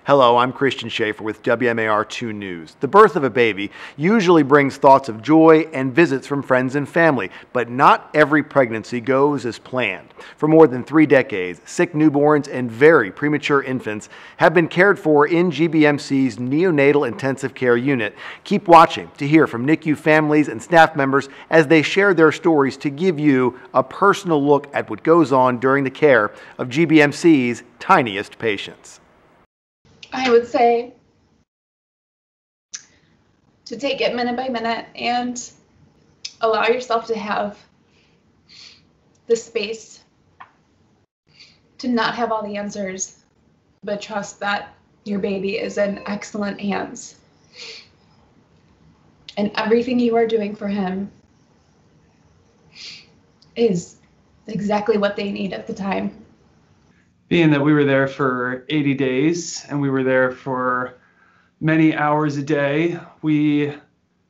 Hello, I'm Christian Schaefer with WMAR2 News. The birth of a baby usually brings thoughts of joy and visits from friends and family, but not every pregnancy goes as planned. For more than 3 decades, sick newborns and very premature infants have been cared for in GBMC's neonatal intensive care unit. Keep watching to hear from NICU families and staff members as they share their stories to give you a personal look at what goes on during the care of GBMC's tiniest patients. I would say to take it minute by minute and allow yourself to have the space to not have all the answers, but trust that your baby is in excellent hands. And everything you are doing for him is exactly what they need at the time. Being that we were there for 80 days and we were there for many hours a day, we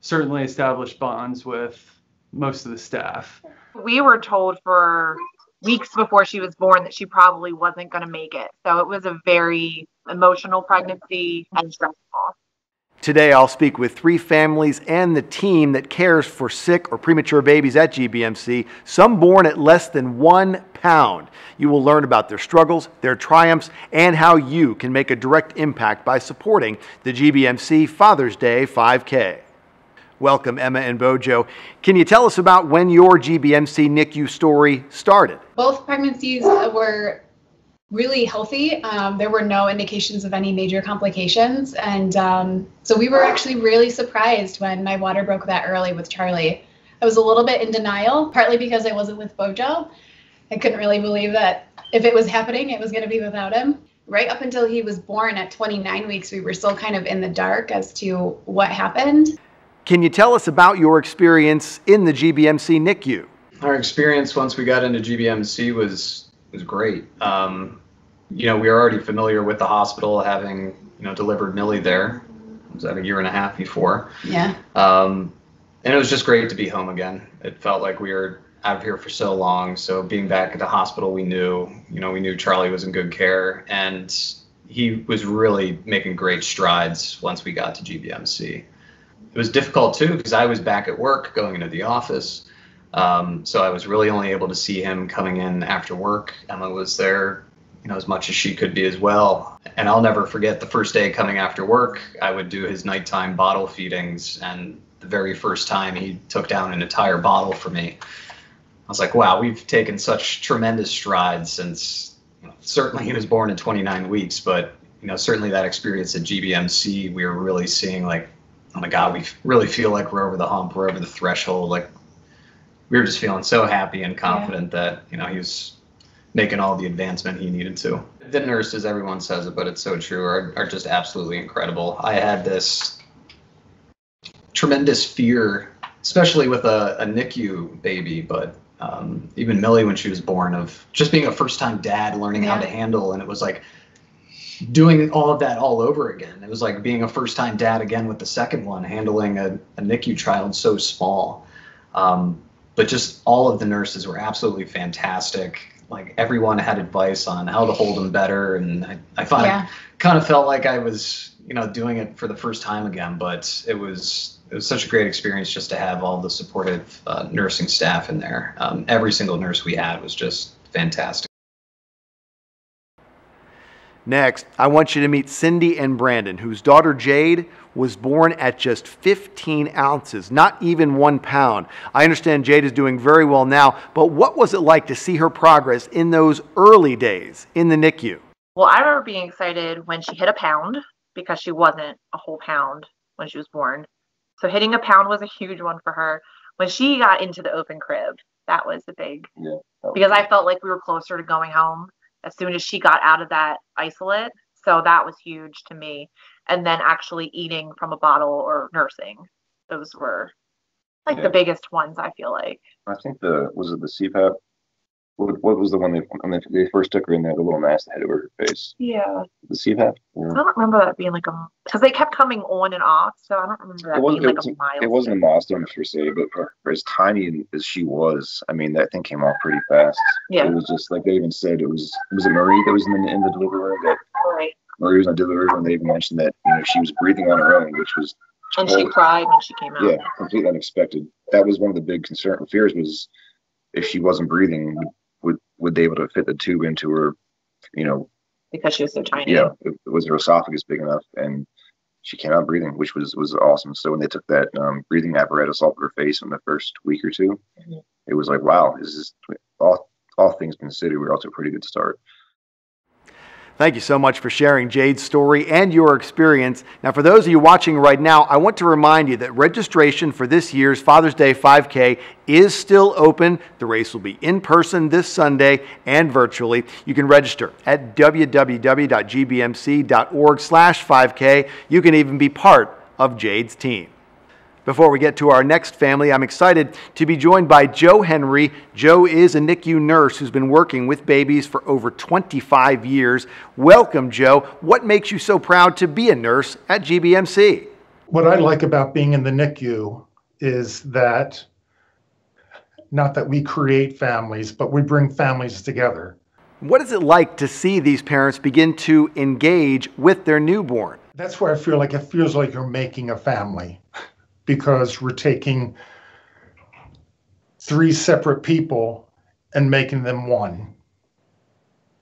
certainly established bonds with most of the staff. We were told for weeks before she was born that she probably wasn't going to make it. So it was a very emotional pregnancy and stressful. Today, I'll speak with 3 families and the team that cares for sick or premature babies at GBMC, some born at less than 1 pound. You will learn about their struggles, their triumphs, and how you can make a direct impact by supporting the GBMC Father's Day 5K. Welcome, Emma and Bojo. Can you tell us about when your GBMC NICU story started? Both pregnancies were really healthy. There were no indications of any major complications. And so we were actually really surprised when my water broke that early with Charlie. I was a little bit in denial, partly because I wasn't with Bojo. I couldn't really believe that if it was happening, it was going to be without him. Right up until he was born at 29 weeks, we were still kind of in the dark as to what happened. Can you tell us about your experience in the GBMC NICU? Our experience once we got into GBMC was great. We were already familiar with the hospital, having delivered Millie there. Was that 1.5 years before? Yeah. And it was just great to be home again. It felt like we were out of here for so long. So being back at the hospital, we knew Charlie was in good care, and he was really making great strides once we got to GBMC. It was difficult too because I was back at work, going into the office. So I was really only able to see him coming in after work. Emma was there, as much as she could be as well. And I'll never forget the first day coming after work, I would do his nighttime bottle feedings. And the very first time he took down an entire bottle for me, I was like, wow, we've taken such tremendous strides since, certainly he was born in 29 weeks, but, certainly that experience at GBMC, we were really seeing like, oh my God, we really feel like we're over the hump, we're over the threshold. Like, we were just feeling so happy and confident that, he was making all the advancement he needed to. The nurses, everyone says it, but it's so true, are just absolutely incredible. I had this tremendous fear, especially with a NICU baby, but even Millie when she was born, of just being a first-time dad, learning how to handle, and it was like doing all of that all over again. It was like being a first-time dad again with the second one, handling a NICU child so small. But just all of the nurses were absolutely fantastic. Like, everyone had advice on how to hold him better, and I kind of felt like I was, doing it for the first time again. But it was such a great experience just to have all the supportive nursing staff in there. Every single nurse we had was just fantastic. Next, I want you to meet Cindy and Brandon, whose daughter Jade was born at just 15 ounces, not even 1 pound. I understand Jade is doing very well now, but what was it like to see her progress in those early days in the NICU? Well, I remember being excited when she hit 1 pound, because she wasn't a whole pound when she was born. So hitting 1 pound was a huge one for her. When she got into the open crib, that was the big, because I felt like we were closer to going home as soon as she got out of that isolate. So that was huge to me. And then actually eating from a bottle or nursing, those were like the biggest ones, I feel like. I think was it the CPAP? What was the one when they first took her in there, the little mask that had over her face? Yeah. The CPAP? Yeah. I don't remember that being like because they kept coming on and off, so I don't remember that being like a milestone. It wasn't a milestone per se, but for as tiny as she was, I mean, that thing came off pretty fast. Yeah. It was just like they even said, was it Marie that was in the delivery room? Right. Marie was on delivery when they even mentioned that, she was breathing on her own, which was And she cried when she came out. Yeah, completely unexpected. That was one of the big fears was if she wasn't breathing, would they able to fit the tube into her, because she was so tiny. Yeah, was her esophagus big enough? And she came out breathing, which was awesome. So when they took that breathing apparatus off of her face in the first week or two, it was like, wow, this is all things considered, we're off to a pretty good start. Thank you so much for sharing Jade's story and your experience. Now, for those of you watching right now, I want to remind you that registration for this year's Father's Day 5K is still open. The race will be in person this Sunday and virtually. You can register at www.gbmc.org/5K. You can even be part of Jade's team. Before we get to our next family, I'm excited to be joined by Joe Henry. Joe is a NICU nurse who's been working with babies for over 25 years. Welcome, Joe. What makes you so proud to be a nurse at GBMC? What I like about being in the NICU is that, not that we create families, but we bring families together. What is it like to see these parents begin to engage with their newborn? That's where I feel like it feels like you're making a family. Because we're taking 3 separate people and making them one,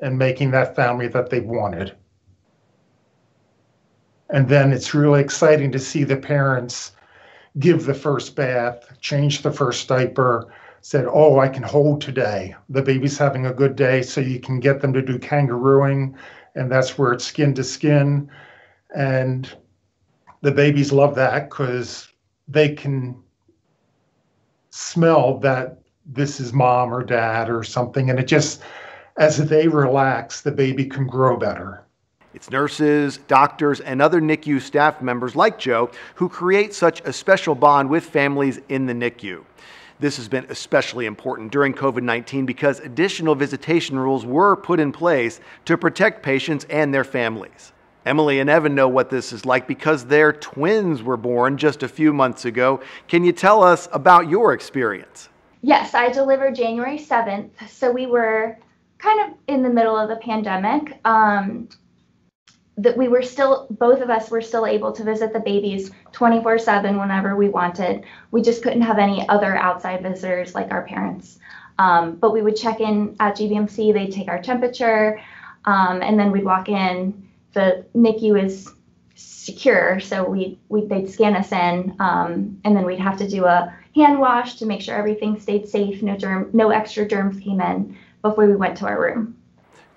and making that family that they wanted. And then it's really exciting to see the parents give the first bath, change the first diaper, said, oh, I can hold today. The baby's having a good day, so you can get them to do kangarooing, and that's where it's skin to skin. And the babies love that because they can smell that this is mom or dad or something. And it just, as they relax, the baby can grow better. It's nurses, doctors, and other NICU staff members like Joe who create such a special bond with families in the NICU. This has been especially important during COVID-19 because additional visitation rules were put in place to protect patients and their families. Emily and Evan know what this is like because their twins were born just a few months ago. Can you tell us about your experience? Yes, I delivered January 7th, so we were kind of in the middle of the pandemic. That we were still, both of us were still able to visit the babies 24/7 whenever we wanted. We just couldn't have any other outside visitors like our parents. But we would check in at GBMC, they'd take our temperature, and then we'd walk in. The NICU is secure, so they'd scan us in, and then we'd have to do a hand wash to make sure everything stayed safe, no extra germs came in before we went to our room.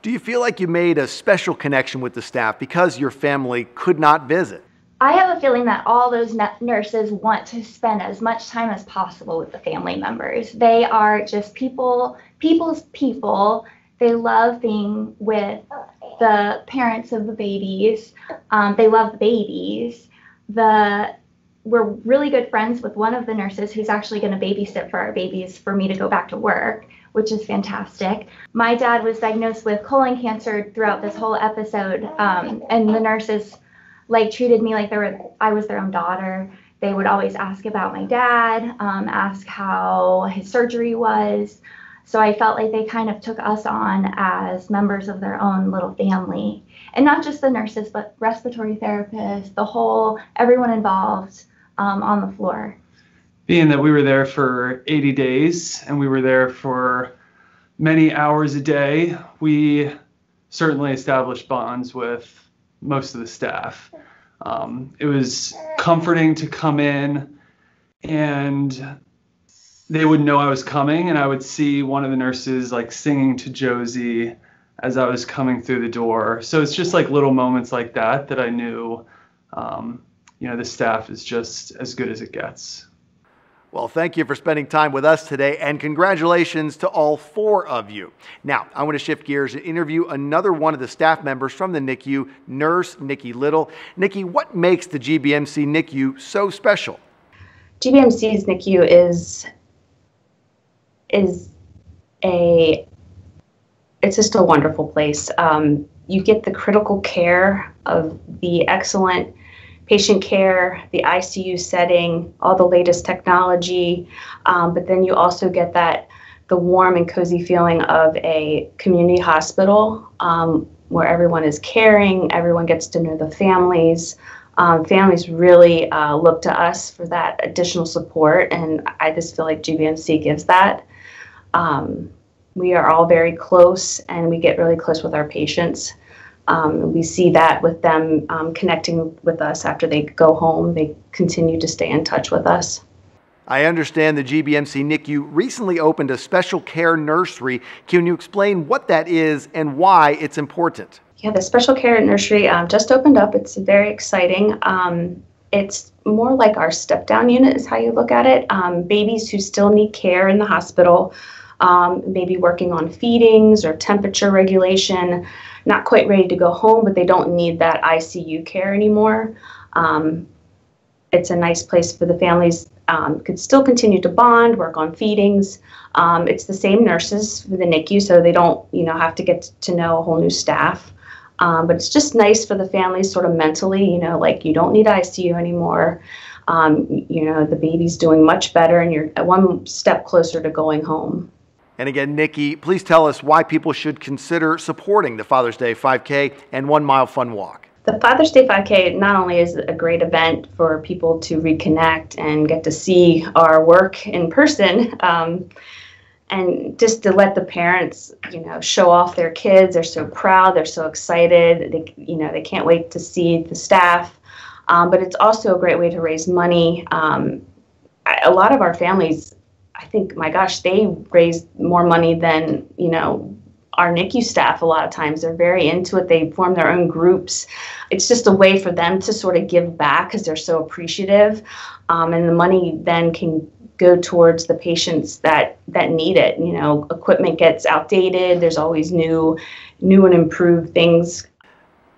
Do you feel like you made a special connection with the staff because your family could not visit? I have a feeling that all those nurses want to spend as much time as possible with the family members. They are just people's people. They love being with the parents of the babies. They love the babies. We're really good friends with one of the nurses who's actually going to babysit for our babies for me to go back to work, which is fantastic. My dad was diagnosed with colon cancer throughout this whole episode, and the nurses treated me like I was their own daughter. They would always ask about my dad, ask how his surgery was. So I felt like they kind of took us on as members of their own little family. And not just the nurses, but respiratory therapists, everyone involved on the floor. Being that we were there for 80 days and we were there for many hours a day, we certainly established bonds with most of the staff. It was comforting to come in and they would know I was coming, and I would see one of the nurses singing to Josie as I was coming through the door. So it's just little moments like that I knew, the staff is just as good as it gets. Well, thank you for spending time with us today, and congratulations to all 4 of you. Now, I want to shift gears and interview another one of the staff members from the NICU, Nurse Nikki Little. Nikki, what makes the GBMC NICU so special? GBMC's NICU it's just a wonderful place. You get the critical care of the excellent patient care, the ICU setting, all the latest technology, but then you also get the warm and cozy feeling of a community hospital where everyone is caring, everyone gets to know the families. Families really look to us for that additional support, and I just feel like GBMC gives that. We are all very close, and we get really close with our patients. We see that with them connecting with us after they go home. They continue to stay in touch with us. I understand the GBMC NICU recently opened a special care nursery. Can you explain what that is and why it's important? Yeah, the special care nursery just opened up. It's very exciting. It's more like our step-down unit is how you look at it. Babies who still need care in the hospital, maybe working on feedings or temperature regulation, not quite ready to go home, but they don't need that ICU care anymore. It's a nice place for the families. Could still continue to bond, work on feedings. It's the same nurses for the NICU, so they don't, have to get to know a whole new staff. But it's just nice for the families sort of mentally, like you don't need ICU anymore. The baby's doing much better and you're one step closer to going home. And again, Nikki, please tell us why people should consider supporting the Father's Day 5K and 1 Mile Fun Walk. The Father's Day 5K not only is a great event for people to reconnect and get to see our work in person, and just to let the parents, show off their kids. They're so proud. They're so excited. They can't wait to see the staff. But it's also a great way to raise money. A lot of our families, I think, my gosh, they raise more money than, our NICU staff. A lot of times they're very into it. They form their own groups. It's just a way for them to sort of give back because they're so appreciative. And the money then can go towards the patients that need it. Equipment gets outdated. There's always new and improved things.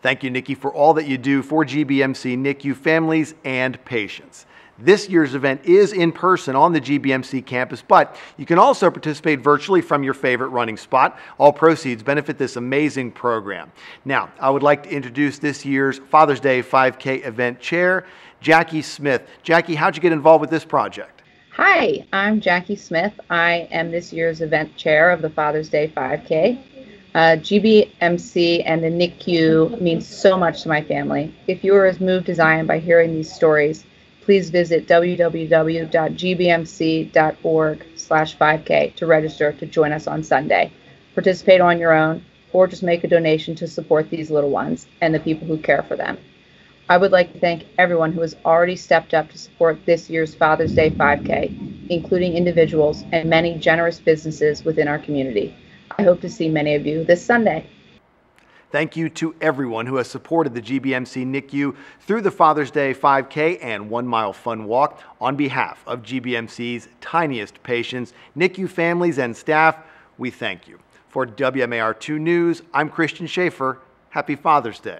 Thank you, Nikki, for all that you do for GBMC NICU families and patients. This year's event is in person on the GBMC campus, but you can also participate virtually from your favorite running spot. All proceeds benefit this amazing program. Now, I would like to introduce this year's Father's Day 5K event chair, Jackie Smith. Jackie, how'd you get involved with this project? Hi, I'm Jackie Smith. I am this year's event chair of the Father's Day 5K. GBMC and the NICU means so much to my family. If you are as moved as I am by hearing these stories, please visit www.gbmc.org/5K to register to join us on Sunday. Participate on your own or just make a donation to support these little ones and the people who care for them. I would like to thank everyone who has already stepped up to support this year's Father's Day 5K, including individuals and many generous businesses within our community. I hope to see many of you this Sunday. Thank you to everyone who has supported the GBMC NICU through the Father's Day 5K and 1 Mile Fun Walk. On behalf of GBMC's tiniest patients, NICU families, and staff, we thank you. For WMAR 2 News, I'm Christian Schaefer. Happy Father's Day.